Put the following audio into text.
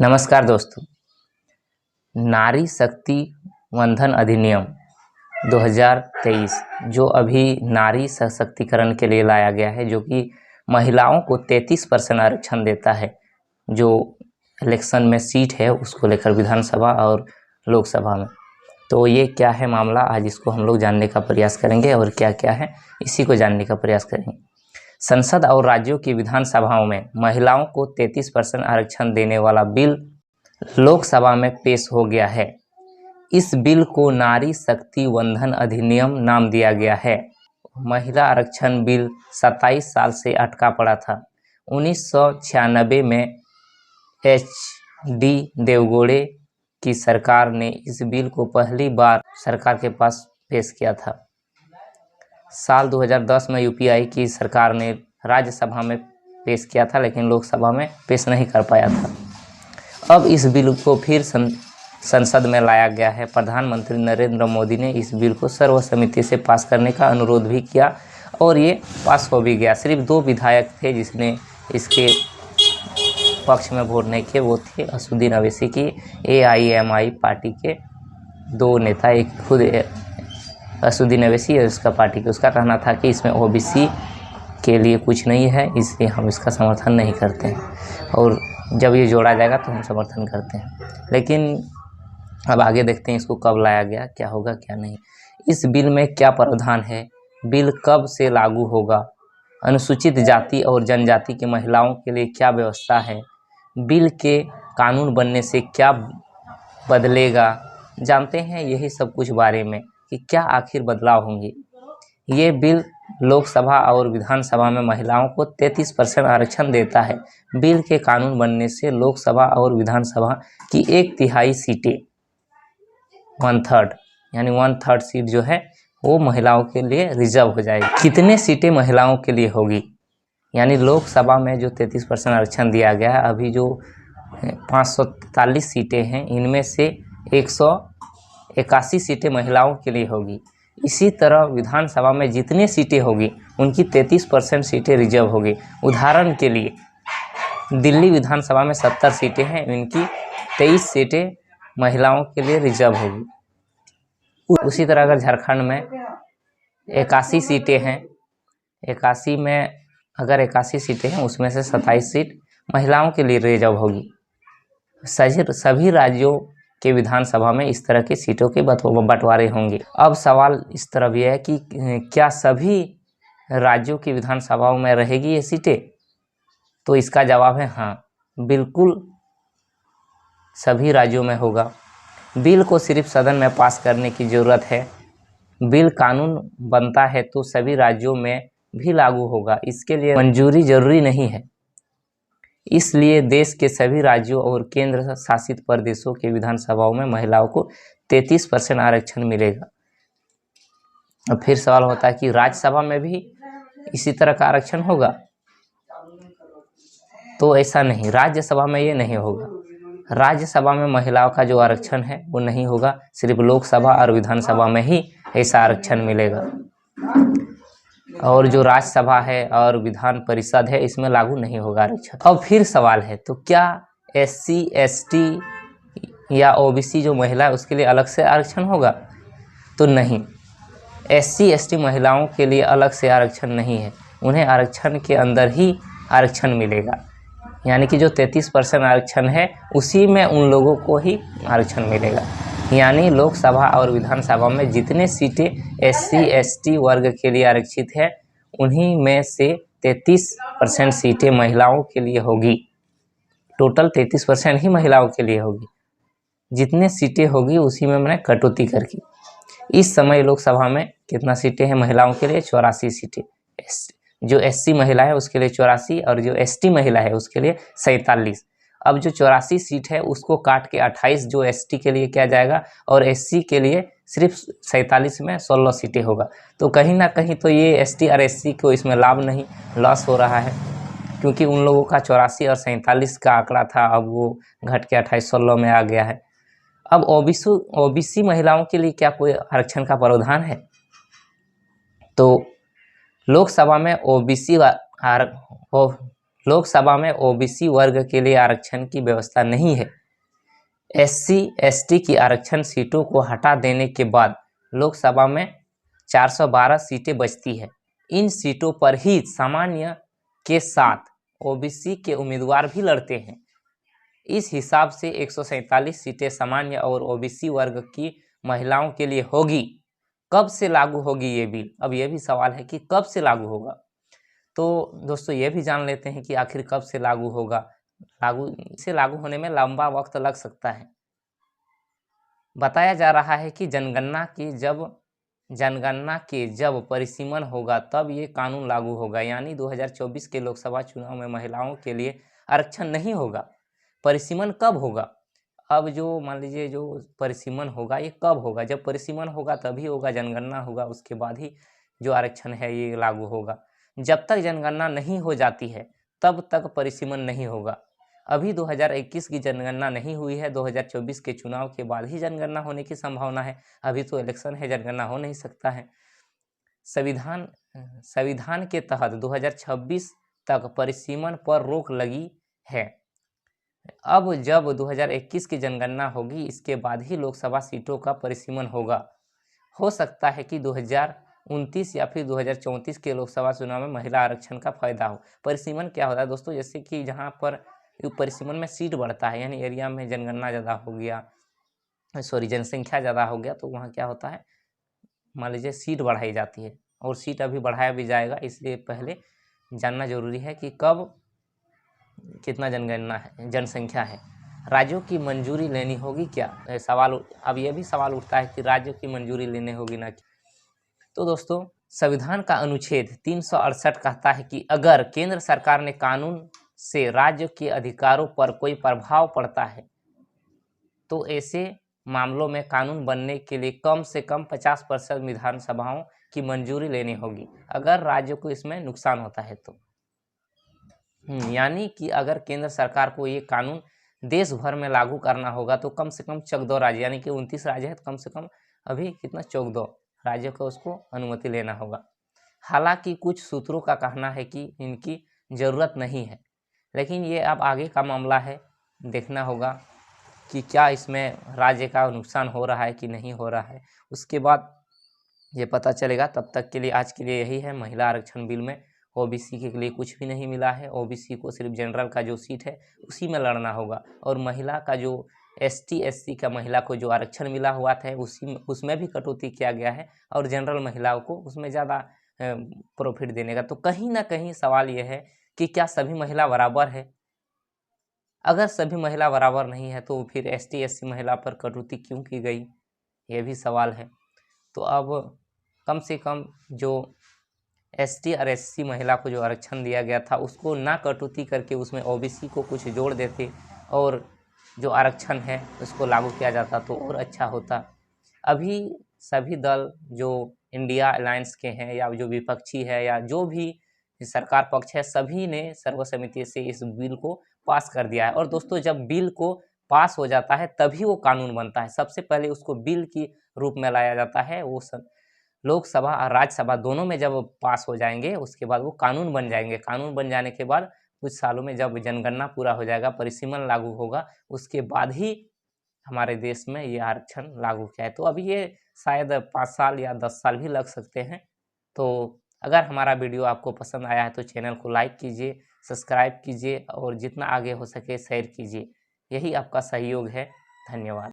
नमस्कार दोस्तों। नारी शक्ति वंदन अधिनियम 2023 जो अभी नारी सशक्तिकरण के लिए लाया गया है, जो कि महिलाओं को 33% आरक्षण देता है। जो इलेक्शन में सीट है उसको लेकर विधानसभा और लोकसभा में, तो ये क्या है मामला, आज इसको हम लोग जानने का प्रयास करेंगे और क्या क्या है इसी को जानने का प्रयास करेंगे। संसद और राज्यों की विधानसभाओं में महिलाओं को 33% आरक्षण देने वाला बिल लोकसभा में पेश हो गया है। इस बिल को नारी शक्ति वंदन अधिनियम नाम दिया गया है। महिला आरक्षण बिल 27 साल से अटका पड़ा था। 1996 में HD देवगौड़े की सरकार ने इस बिल को पहली बार सरकार के पास पेश किया था। साल 2010 में UPI की सरकार ने राज्यसभा में पेश किया था, लेकिन लोकसभा में पेश नहीं कर पाया था। अब इस बिल को फिर संसद में लाया गया है। प्रधानमंत्री नरेंद्र मोदी ने इस बिल को सर्वसम्मति से पास करने का अनुरोध भी किया और ये पास हो भी गया। सिर्फ 2 विधायक थे जिसने इसके पक्ष में वोट नहीं किए, वो थे असुद्दीन अवैसी की AIMI पार्टी के 2 नेता, एक खुद असुद्दीन अवैसी और उसका पार्टी के। उसका कहना था कि इसमें OBC के लिए कुछ नहीं है, इसलिए हम इसका समर्थन नहीं करते हैं, और जब ये जोड़ा जाएगा तो हम समर्थन करते हैं। लेकिन अब आगे देखते हैं इसको कब लाया गया, क्या होगा क्या नहीं। इस बिल में क्या प्रावधान है, बिल कब से लागू होगा, अनुसूचित जाति और जनजाति की महिलाओं के लिए क्या व्यवस्था है, बिल के कानून बनने से क्या बदलेगा, जानते हैं यही सब कुछ बारे में कि क्या आखिर बदलाव होंगे। ये बिल लोकसभा और विधानसभा में महिलाओं को 33% आरक्षण देता है। बिल के कानून बनने से लोकसभा और विधानसभा की 1/3 सीटें 1/3 यानी 1/3 सीट जो है वो महिलाओं के लिए रिजर्व हो जाएगी। कितने सीटें महिलाओं के लिए होगी, यानी लोकसभा में जो 33% आरक्षण दिया गया है, अभी जो 543 सीटें हैं, इनमें से 181 सीटें महिलाओं के लिए होगी। इसी तरह विधानसभा में जितनी सीटें होगी उनकी 33% सीटें रिजर्व होगी। उदाहरण के लिए दिल्ली विधानसभा में 70 सीटें हैं, इनकी 23 सीटें महिलाओं के लिए रिजर्व होगी। उसी तरह अगर झारखंड में 81 सीटें हैं, 81 में अगर 81 सीटें हैं उसमें से 27 सीट महिलाओं के लिए रिजर्व होगी। सभी राज्यों के विधानसभा में इस तरह की सीटों के बंटवारे होंगे। अब सवाल इस तरह भी है कि क्या सभी राज्यों की विधानसभाओं में रहेगी ये सीटें, तो इसका जवाब है हाँ, बिल्कुल सभी राज्यों में होगा। बिल को सिर्फ सदन में पास करने की ज़रूरत है। बिल कानून बनता है तो सभी राज्यों में भी लागू होगा, इसके लिए मंजूरी जरूरी नहीं है। इसलिए देश के सभी राज्यों और केंद्र शासित प्रदेशों के विधानसभाओं में महिलाओं को 33% आरक्षण मिलेगा। अब फिर सवाल होता है कि राज्यसभा में भी इसी तरह का आरक्षण होगा, तो ऐसा नहीं, राज्यसभा में ये नहीं होगा। राज्यसभा में महिलाओं का जो आरक्षण है वो नहीं होगा, सिर्फ लोकसभा और विधानसभा में ही ऐसा आरक्षण मिलेगा। और जो राज्यसभा है और विधान परिषद है इसमें लागू नहीं होगा आरक्षण। अब फिर सवाल है, तो क्या SC ST या OBC जो महिला है उसके लिए अलग से आरक्षण होगा, तो नहीं, SC ST महिलाओं के लिए अलग से आरक्षण नहीं है, उन्हें आरक्षण के अंदर ही आरक्षण मिलेगा। यानी कि जो 33% आरक्षण है उसी में उन लोगों को ही आरक्षण मिलेगा। यानी लोकसभा और विधानसभा में जितने सीटें SC ST वर्ग के लिए आरक्षित है उन्हीं में से 33% सीटें महिलाओं के लिए होगी। टोटल 33% ही महिलाओं के लिए होगी। जितने सीटें होगी उसी में मैंने कटौती करके, इस समय लोकसभा में कितना सीटें हैं महिलाओं के लिए, 84 सीटें। जो SC महिला है उसके लिए 84 और जो ST महिला है उसके लिए 47। अब जो 84 सीट है उसको काट के 28 जो ST के लिए किया जाएगा और SC के लिए सिर्फ 47 में 16 सीटें होगा। तो कहीं ना कहीं तो ये ST और SC को इसमें लाभ नहीं, लॉस हो रहा है, क्योंकि उन लोगों का 84 और 47 का आंकड़ा था, अब वो घट के 28-16 में आ गया है। अब OBC महिलाओं के लिए क्या कोई आरक्षण का प्रावधान है, तो लोकसभा में OBC लोकसभा में ओबीसी वर्ग के लिए आरक्षण की व्यवस्था नहीं है। एससी एसटी की आरक्षण सीटों को हटा देने के बाद लोकसभा में 412 सीटें बचती है। इन सीटों पर ही सामान्य के साथ ओबीसी के उम्मीदवार भी लड़ते हैं। इस हिसाब से 147 सीटें सामान्य और ओबीसी वर्ग की महिलाओं के लिए होगी। कब से लागू होगी ये बिल? अब ये भी सवाल है कि कब से लागू होगा। तो दोस्तों ये भी जान लेते हैं कि आखिर कब से लागू होगा। इसे लागू होने में लंबा वक्त लग सकता है। बताया जा रहा है कि जनगणना के जब परिसीमन होगा तब ये कानून लागू होगा, यानी 2024 के लोकसभा चुनाव में महिलाओं के लिए आरक्षण नहीं होगा। परिसीमन कब होगा? अब जो मान लीजिए जो परिसीमन होगा ये कब होगा? जब परिसीमन होगा तभी होगा, जनगणना होगा, उसके बाद ही जो आरक्षण है ये लागू होगा। जब तक जनगणना नहीं हो जाती है तब तक परिसीमन नहीं होगा। अभी 2021 की जनगणना नहीं हुई है, 2024 के चुनाव के बाद ही जनगणना होने की संभावना है। अभी तो इलेक्शन है, जनगणना हो नहीं सकता है। संविधान के तहत 2026 तक परिसीमन पर रोक लगी है। अब जब 2021 की जनगणना होगी इसके बाद ही लोकसभा सीटों का परिसीमन होगा। हो सकता है कि 2029 या फिर 2034 के लोकसभा चुनाव में महिला आरक्षण का फायदा हो। परिसीमन क्या होता है दोस्तों? जैसे कि जहाँ पर परिसीमन में सीट बढ़ता है, यानी एरिया में जनगणना ज़्यादा हो गया, जनसंख्या ज़्यादा हो गया, तो वहाँ क्या होता है, मान लीजिए सीट बढ़ाई जाती है। और सीट अभी बढ़ाया भी जाएगा, इसलिए पहले जानना जरूरी है कि कब कितना जनसंख्या है। राज्यों की मंजूरी लेनी होगी क्या? सवाल अब ये भी सवाल उठता है कि राज्यों की मंजूरी लेनी होगी ना। तो दोस्तों संविधान का अनुच्छेद 368 कहता है कि अगर केंद्र सरकार ने कानून से राज्य के अधिकारों पर कोई प्रभाव पड़ता है तो ऐसे मामलों में कानून बनने के लिए कम से कम 50% विधानसभाओं की मंजूरी लेनी होगी, अगर राज्य को इसमें नुकसान होता है तो। यानी कि अगर केंद्र सरकार को ये कानून देश भर में लागू करना होगा तो कम से कम 14 राज्य, यानी कि 29 राज्य है तो कम से कम अभी कितना 14 राज्यों को उसको अनुमति लेना होगा। हालांकि कुछ सूत्रों का कहना है कि इनकी ज़रूरत नहीं है, लेकिन ये अब आगे का मामला है, देखना होगा कि क्या इसमें राज्य का नुकसान हो रहा है कि नहीं हो रहा है, उसके बाद ये पता चलेगा। तब तक के लिए आज के लिए यही है। महिला आरक्षण बिल में ओबीसी के लिए कुछ भी नहीं मिला है। ओबीसी को सिर्फ जनरल का जो सीट है उसी में लड़ना होगा, और महिला का जो एसटी एससी का महिला को जो आरक्षण मिला हुआ था उसमें भी कटौती किया गया है, और जनरल महिलाओं को उसमें ज़्यादा प्रॉफिट देने का। तो कहीं ना कहीं सवाल यह है कि क्या सभी महिला बराबर है? अगर सभी महिला बराबर नहीं है तो फिर एसटी एससी महिला पर कटौती क्यों की गई, ये भी सवाल है। तो अब कम से कम जो एसटी और एससी महिला को जो आरक्षण दिया गया था उसको ना कटौती करके उसमें ओबीसी को कुछ जोड़ देते और जो आरक्षण है उसको लागू किया जाता तो और अच्छा होता। अभी सभी दल जो इंडिया अलायंस के हैं या जो विपक्षी है या जो भी सरकार पक्ष है, सभी ने सर्वसम्मति से इस बिल को पास कर दिया है। और दोस्तों जब बिल को पास हो जाता है तभी वो कानून बनता है। सबसे पहले उसको बिल की रूप में लाया जाता है, वो लोकसभा और राज्यसभा दोनों में जब पास हो जाएंगे उसके बाद वो कानून बन जाएंगे। कानून बन जाने के बाद कुछ सालों में जब जनगणना पूरा हो जाएगा, परिसीमन लागू होगा, उसके बाद ही हमारे देश में ये आरक्षण लागू किया है। तो अभी ये शायद 5 साल या 10 साल भी लग सकते हैं। तो अगर हमारा वीडियो आपको पसंद आया है तो चैनल को लाइक कीजिए, सब्सक्राइब कीजिए और जितना आगे हो सके शेयर कीजिए। यही आपका सहयोग है। धन्यवाद।